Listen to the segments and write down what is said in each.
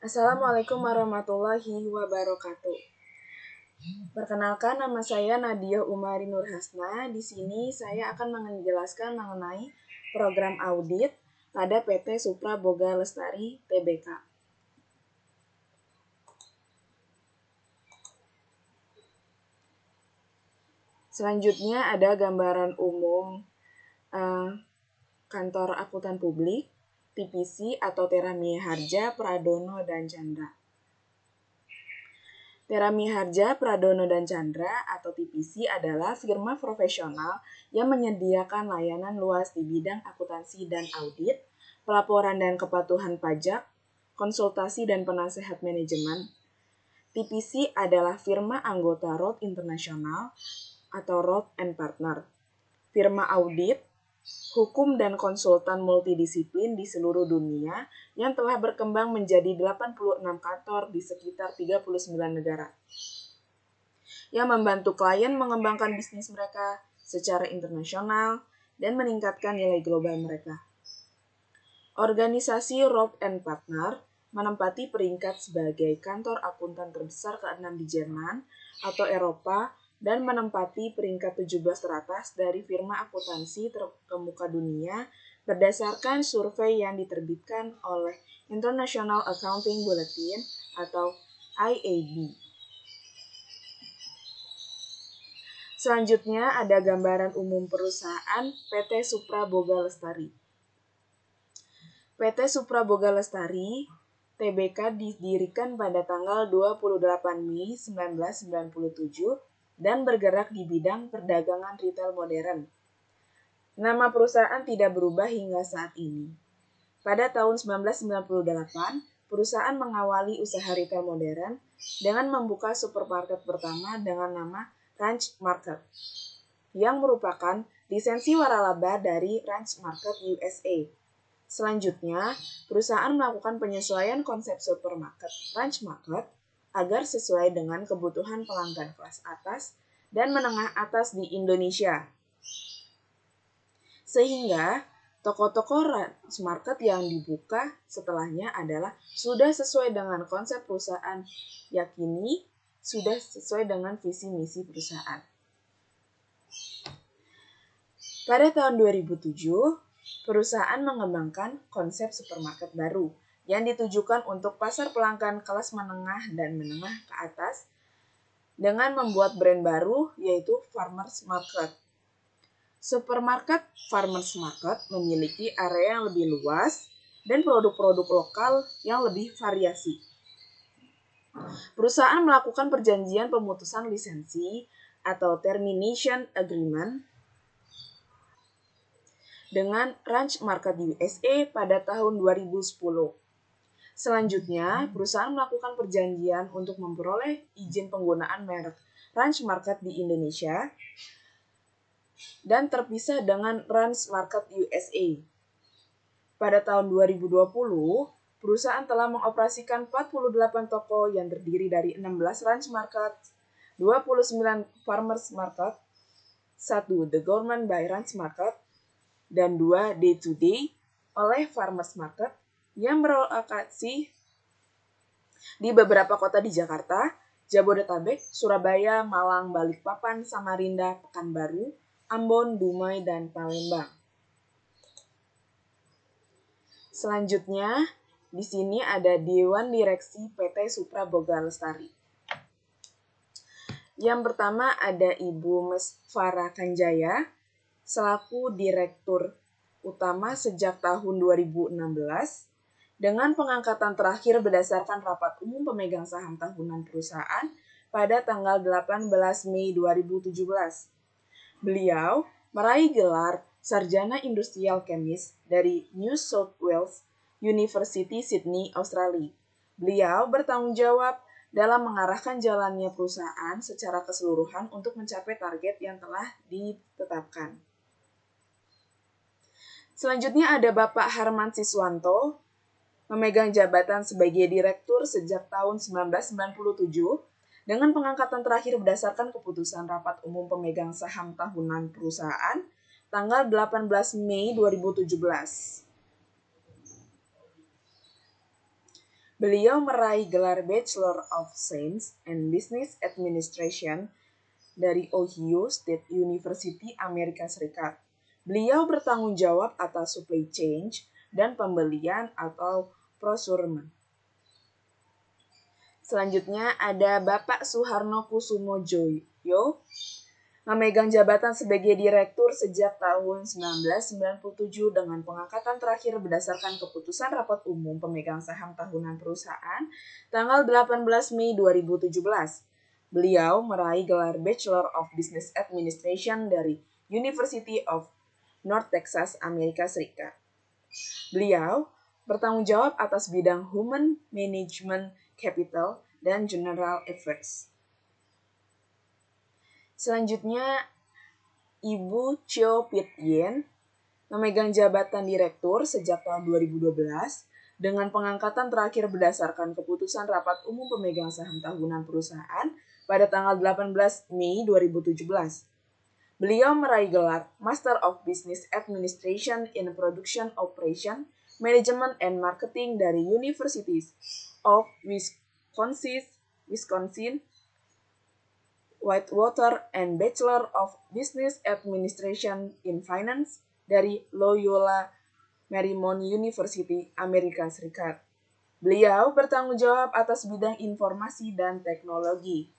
Assalamualaikum warahmatullahi wabarakatuh. Perkenalkan, nama saya Nadia Umari Nurhasna. Di sini saya akan menjelaskan mengenai program audit pada PT Supra Boga Lestari Tbk. Selanjutnya ada gambaran umum Kantor Akuntan Publik, TPC atau Tera Miharja Pradono dan Chandra. Tera Miharja Pradono dan Chandra atau TPC adalah firma profesional yang menyediakan layanan luas di bidang akuntansi dan audit, pelaporan dan kepatuhan pajak, konsultasi dan penasehat manajemen. TPC adalah firma anggota Roth International atau Roth & Partner, firma audit, hukum dan konsultan multidisiplin di seluruh dunia yang telah berkembang menjadi 86 kantor di sekitar 39 negara. Yang membantu klien mengembangkan bisnis mereka secara internasional dan meningkatkan nilai global mereka. Organisasi Roth & Partner menempati peringkat sebagai kantor akuntan terbesar ke-6 di Jerman atau Eropa dan menempati peringkat 17 teratas dari firma akuntansi terkemuka dunia berdasarkan survei yang diterbitkan oleh International Accounting Bulletin atau IAB. Selanjutnya ada gambaran umum perusahaan PT Supra Boga Lestari. PT Supra Boga Lestari Tbk didirikan pada tanggal 28 Mei 1997 dan bergerak di bidang perdagangan retail modern. Nama perusahaan tidak berubah hingga saat ini. Pada tahun 1998, perusahaan mengawali usaha retail modern dengan membuka supermarket pertama dengan nama Ranch Market, yang merupakan lisensi waralaba dari Ranch Market USA. Selanjutnya, perusahaan melakukan penyesuaian konsep supermarket Ranch Market agar sesuai dengan kebutuhan pelanggan kelas atas dan menengah atas di Indonesia. Sehingga, toko-toko Ranch Market yang dibuka setelahnya adalah sudah sesuai dengan konsep perusahaan, yakini sudah sesuai dengan visi misi perusahaan. Pada tahun 2007, perusahaan mengembangkan konsep supermarket baru yang ditujukan untuk pasar pelanggan kelas menengah dan menengah ke atas dengan membuat brand baru yaitu Farmers Market. Supermarket Farmers Market memiliki area yang lebih luas dan produk-produk lokal yang lebih variasi. Perusahaan melakukan perjanjian pemutusan lisensi atau termination agreement dengan Ranch Market USA pada tahun 2010. Selanjutnya, perusahaan melakukan perjanjian untuk memperoleh izin penggunaan merek Ranch Market di Indonesia dan terpisah dengan Ranch Market USA. Pada tahun 2020, perusahaan telah mengoperasikan 48 toko yang terdiri dari 16 Ranch Market, 29 Farmers Market, 1 The Government by Ranch Market, dan 2 Day-to-Day oleh Farmers Market yang berlokasi di beberapa kota di Jakarta, Jabodetabek, Surabaya, Malang, Balikpapan, Samarinda, Pekanbaru, Ambon, Dumai, dan Palembang. Selanjutnya, di sini ada Dewan Direksi PT Supra Boga Lestari. Yang pertama ada Ibu Ms. Farah Kanjaya, selaku Direktur Utama sejak tahun 2016, dengan pengangkatan terakhir berdasarkan rapat umum pemegang saham tahunan perusahaan pada tanggal 18 Mei 2017. Beliau meraih gelar Sarjana Industrial Chemist dari New South Wales University Sydney, Australia. Beliau bertanggung jawab dalam mengarahkan jalannya perusahaan secara keseluruhan untuk mencapai target yang telah ditetapkan. Selanjutnya ada Bapak Harman Siswanto, memegang jabatan sebagai Direktur sejak tahun 1997 dengan pengangkatan terakhir berdasarkan keputusan Rapat Umum Pemegang Saham Tahunan Perusahaan tanggal 18 Mei 2017. Beliau meraih gelar Bachelor of Science and Business Administration dari Ohio State University, Amerika Serikat. Beliau bertanggung jawab atas supply chain dan pembelian atau procurement. Selanjutnya ada Bapak Suharno Kusumojoyo, memegang jabatan sebagai direktur sejak tahun 1997 dengan pengangkatan terakhir berdasarkan keputusan Rapat Umum Pemegang Saham Tahunan Perusahaan tanggal 18 Mei 2017. Beliau meraih gelar Bachelor of Business Administration dari University of North Texas, Amerika Serikat. Beliau bertanggung jawab atas bidang Human Management, Capital, dan General Affairs. Selanjutnya, Ibu Cho Pit Yen memegang jabatan direktur sejak tahun 2012 dengan pengangkatan terakhir berdasarkan keputusan Rapat Umum Pemegang Saham Tahunan Perusahaan pada tanggal 18 Mei 2017. Beliau meraih gelar Master of Business Administration in Production Operation, Management and Marketing dari University of Wisconsin, Whitewater, and Bachelor of Business Administration in Finance dari Loyola Marymount University, Amerika Serikat. Beliau bertanggung jawab atas bidang informasi dan teknologi.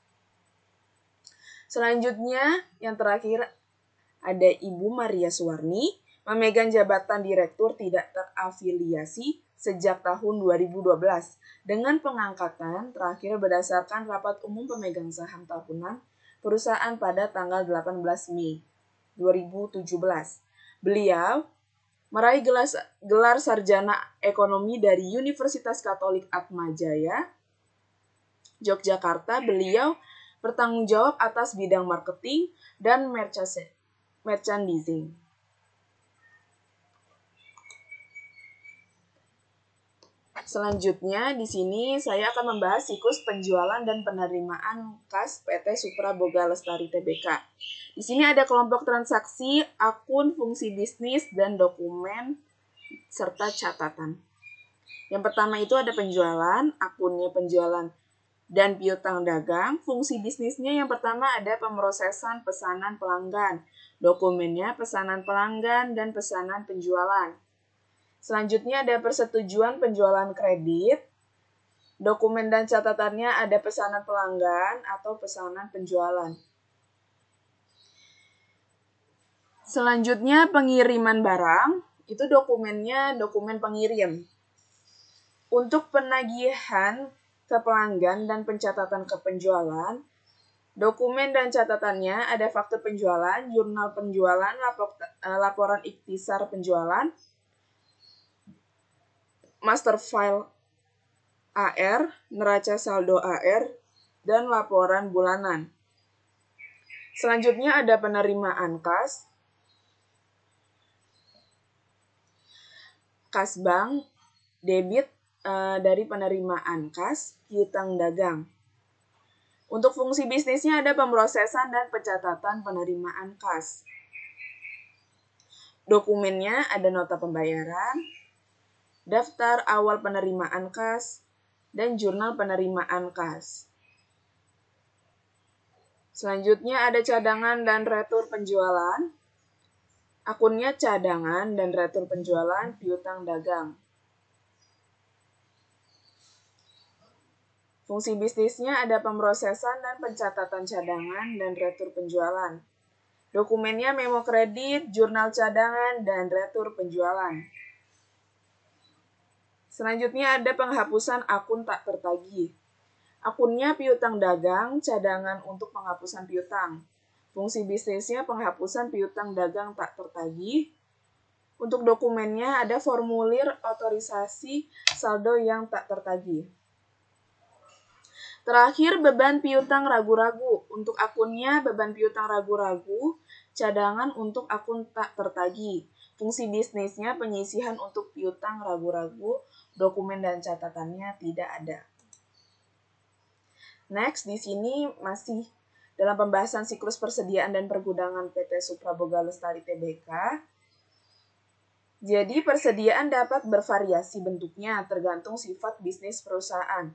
Selanjutnya, yang terakhir ada Ibu Maria Suwarni, memegang jabatan direktur tidak terafiliasi sejak tahun 2012 dengan pengangkatan terakhir berdasarkan Rapat Umum Pemegang Saham Tahunan Perusahaan pada tanggal 18 Mei 2017. Beliau meraih gelar sarjana ekonomi dari Universitas Katolik Atmajaya, Yogyakarta. Beliau bertanggung jawab atas bidang marketing dan merchandising. Selanjutnya, di sini saya akan membahas siklus penjualan dan penerimaan kas PT Supra Boga Lestari Tbk. Di sini ada kelompok transaksi, akun, fungsi bisnis, dan dokumen, serta catatan. Yang pertama itu ada penjualan, akunnya penjualan dan piutang dagang. Fungsi bisnisnya yang pertama ada pemrosesan pesanan pelanggan, dokumennya pesanan pelanggan dan pesanan penjualan. Selanjutnya ada persetujuan penjualan kredit, dokumen dan catatannya ada pesanan pelanggan atau pesanan penjualan. Selanjutnya pengiriman barang, itu dokumennya dokumen pengirim. Untuk penagihan ke pelanggan dan pencatatan ke penjualan, dokumen dan catatannya ada faktur penjualan, jurnal penjualan, laporan ikhtisar penjualan, master file AR, neraca saldo AR, dan laporan bulanan. Selanjutnya ada penerimaan kas bank, debit dari penerimaan kas, piutang dagang. Untuk fungsi bisnisnya ada pemrosesan dan pencatatan penerimaan kas. Dokumennya ada nota pembayaran, daftar awal penerimaan kas, dan jurnal penerimaan kas. Selanjutnya ada cadangan dan retur penjualan. Akunnya cadangan dan retur penjualan piutang dagang. Fungsi bisnisnya ada pemrosesan dan pencatatan cadangan dan retur penjualan. Dokumennya memo kredit, jurnal cadangan, dan retur penjualan. Selanjutnya ada penghapusan akun tak tertagih. Akunnya piutang dagang, cadangan untuk penghapusan piutang. Fungsi bisnisnya penghapusan piutang dagang tak tertagih. Untuk dokumennya ada formulir otorisasi saldo yang tak tertagih. Terakhir, beban piutang ragu-ragu. Untuk akunnya beban piutang ragu-ragu, cadangan untuk akun tak tertagih. Fungsi bisnisnya penyisihan untuk piutang ragu-ragu, dokumen dan catatannya tidak ada. Next, di sini masih dalam pembahasan siklus persediaan dan pergudangan PT Supra Boga Lestari Tbk. Jadi persediaan dapat bervariasi bentuknya tergantung sifat bisnis perusahaan.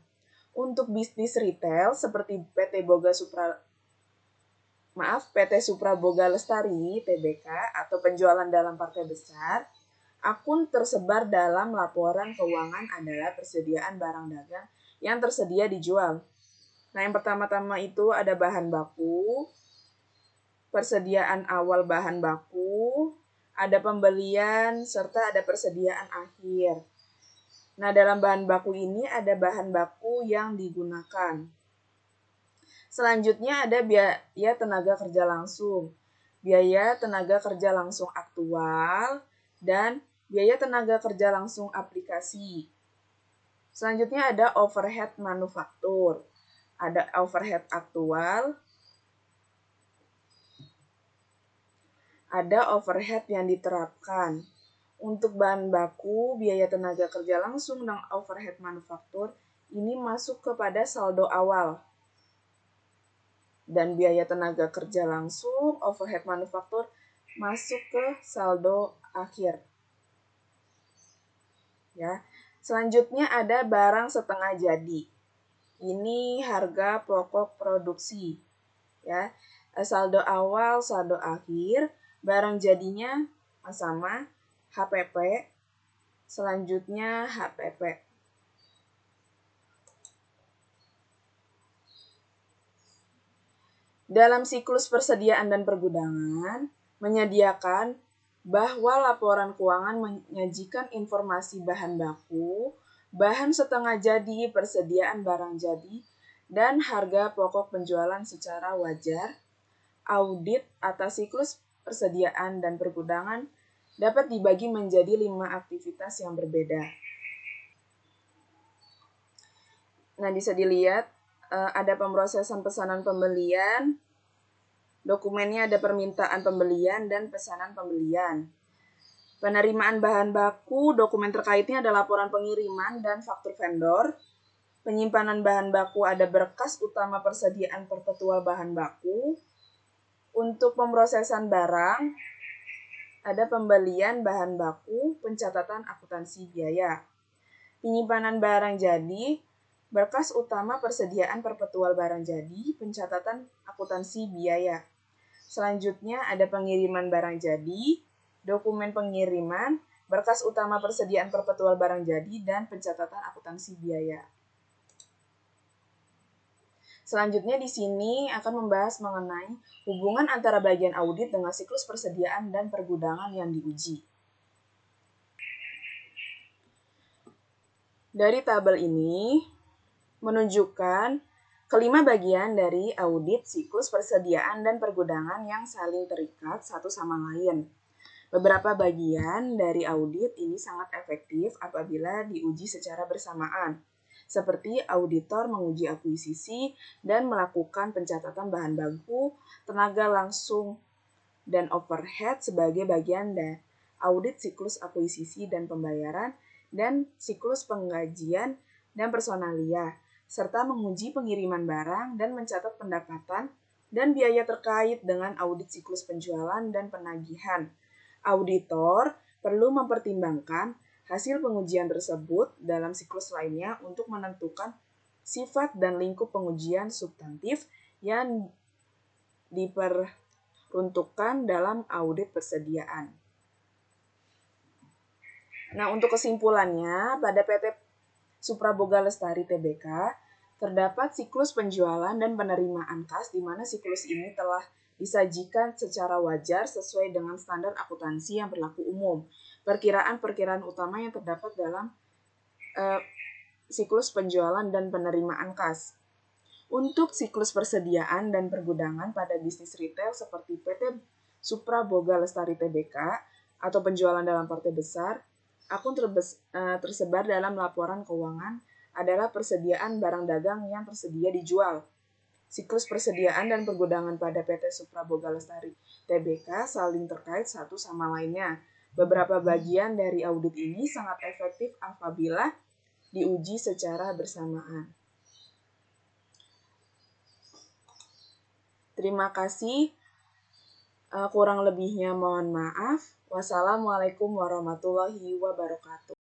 Untuk bisnis retail seperti PT Supra Boga Lestari Tbk atau penjualan dalam partai besar, akun tersebar dalam laporan keuangan adalah persediaan barang dagang yang tersedia dijual. Nah, yang pertama-tama itu ada bahan baku, persediaan awal bahan baku, ada pembelian, serta ada persediaan akhir. Nah, dalam bahan baku ini ada bahan baku yang digunakan. Selanjutnya ada biaya tenaga kerja langsung, biaya tenaga kerja langsung aktual, dan biaya tenaga kerja langsung aplikasi. Selanjutnya ada overhead manufaktur, ada overhead aktual, ada overhead yang diterapkan. Untuk bahan baku, biaya tenaga kerja langsung dan overhead manufaktur ini masuk kepada saldo awal. Dan biaya tenaga kerja langsung, overhead manufaktur masuk ke saldo akhir. Ya. Selanjutnya ada barang setengah jadi. Ini harga pokok produksi. Ya. Saldo awal, saldo akhir, barang jadinya sama HPP. Selanjutnya HPP. Dalam siklus persediaan dan pergudangan, menyediakan bahwa laporan keuangan menyajikan informasi bahan baku, bahan setengah jadi, persediaan barang jadi, dan harga pokok penjualan secara wajar. Audit atas siklus persediaan dan pergudangan dapat dibagi menjadi 5 aktivitas yang berbeda. Nah, bisa dilihat ada pemrosesan pesanan pembelian, dokumennya ada permintaan pembelian dan pesanan pembelian. Penerimaan bahan baku, dokumen terkaitnya ada laporan pengiriman dan faktur vendor. Penyimpanan bahan baku ada berkas utama persediaan perpetual bahan baku. Untuk pemrosesan barang, ada pembelian bahan baku, pencatatan akuntansi biaya. Penyimpanan barang jadi, berkas utama persediaan perpetual barang jadi, pencatatan akuntansi biaya. Selanjutnya ada pengiriman barang jadi, dokumen pengiriman, berkas utama persediaan perpetual barang jadi, dan pencatatan akuntansi biaya. Selanjutnya di sini akan membahas mengenai hubungan antara bagian audit dengan siklus persediaan dan pergudangan yang diuji. Dari tabel ini menunjukkan kelima bagian dari audit siklus persediaan dan pergudangan yang saling terikat satu sama lain. Beberapa bagian dari audit ini sangat efektif apabila diuji secara bersamaan, seperti auditor menguji akuisisi dan melakukan pencatatan bahan baku, tenaga langsung, dan overhead sebagai bagian dari audit siklus akuisisi dan pembayaran, dan siklus penggajian dan personalia, serta menguji pengiriman barang dan mencatat pendapatan dan biaya terkait dengan audit siklus penjualan dan penagihan. Auditor perlu mempertimbangkan hasil pengujian tersebut dalam siklus lainnya untuk menentukan sifat dan lingkup pengujian substantif yang diperuntukkan dalam audit persediaan. Nah, untuk kesimpulannya, pada PT Supra Boga Lestari Tbk, terdapat siklus penjualan dan penerimaan kas di mana siklus ini telah disajikan secara wajar sesuai dengan standar akuntansi yang berlaku umum. Perkiraan-perkiraan utama yang terdapat dalam siklus penjualan dan penerimaan kas. Untuk siklus persediaan dan pergudangan pada bisnis retail seperti PT Supra Boga Lestari Tbk atau penjualan dalam partai besar, akun tersebar dalam laporan keuangan adalah persediaan barang dagang yang tersedia dijual. Siklus persediaan dan pergudangan pada PT Supra Boga Lestari Tbk saling terkait satu sama lainnya. Beberapa bagian dari audit ini sangat efektif apabila diuji secara bersamaan. Terima kasih. Kurang lebihnya mohon maaf. Wassalamualaikum warahmatullahi wabarakatuh.